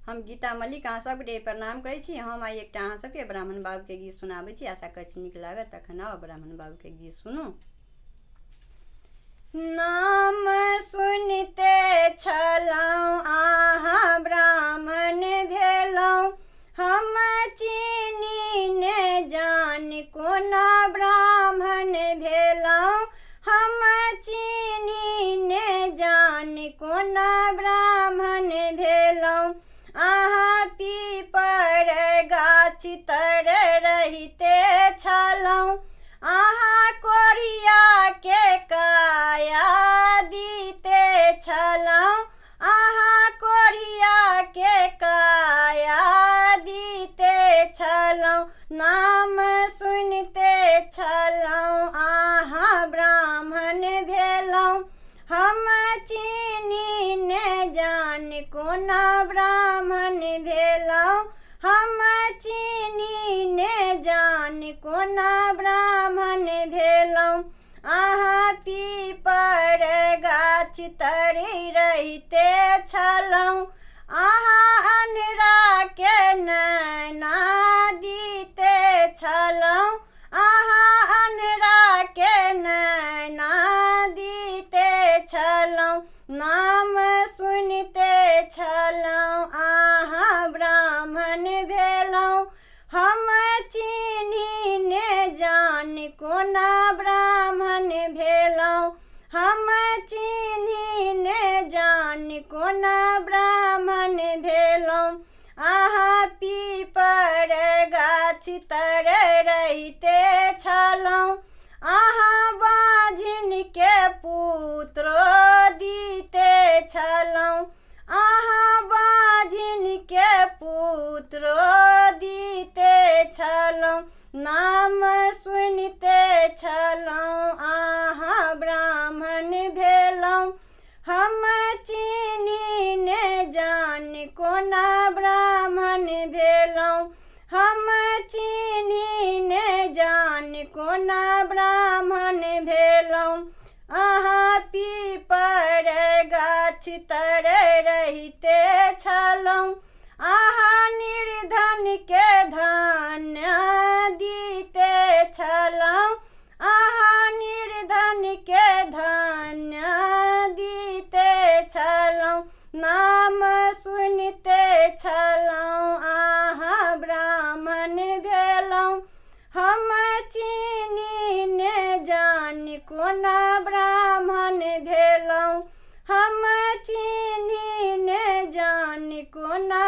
हम गीता मलिक अहाँ सबके प्रणाम करै छी। हम आइ एकटा अहाँ सबके ब्राह्मण बाबू के गीत सुनाबै छी। आशा करै छी नीक लागत। तखन आओ ब्राह्मण बाबू के गीत सुनू। नाम सुनते छलहुँ अहाँ ब्राह्मण भेलहुँ, हम चीनी ने जान कोना ब्राह्मण भेलहुँ, हम चीनी ने जान कोना ब्राह्मण भेलहुँ। अहाँ पीपर गाछ तर रहिते छलहुँ, अहाँ कोरिया के काया दीते छलहुँ, अहाँ कोरिया के काया दीते छलहुँ। नाम सुनते छलहुँ अहाँ ब्राह्मण भेलहुँ, हम चीनी ने जान कोना ब्राह्मण भेलहुँ, हम चीनी ने जान कोना ब्राह्मण भेलहुँ। अहाँ पीपर गाछ तरी रहिते छलहुँ, अहाँ अन्हरा के नैना दीते छलहुँ, अहाँ अन्हरा के नैना दीते छलहुँ। नाम सुनते छलहुँ अहाँ ब्राह्मण भेलहुँ, हम चीनी ने जान कोना ब्राह्मण भेलहुँ, हम चीनी ने जान कोना ब्राह्मण भेलहुँ। अहाँ पीपर गाछ तर रहिते छलहुँ, अहाँ बाझिन के पुत्र दीते छलहुँ, अहाँ बाझिन के पुत्र दीते छलहुँ। नाम सुनते छलहुँ अहाँ ब्राह्मण भेलहुँ, हम चीनी ने जान कोना ब्राह्मण भेलहुँ, हम चीनी ने जान कोना ब्राह्मण भेलहुँ। अहाँ पीपर गाछ तर रहिते छलहुँ, अहाँ निर्धन के धान्य दीते छलहुँ, अहाँ निर्धन के धान्य दीते छलहुँ। नाम सुनते छलहुँ अहाँ ब्राह्मण भेलहुँ, हम चीनी ने जान कोना ब्राह्मण भेलहुँ, हम चीनी ने जान कोना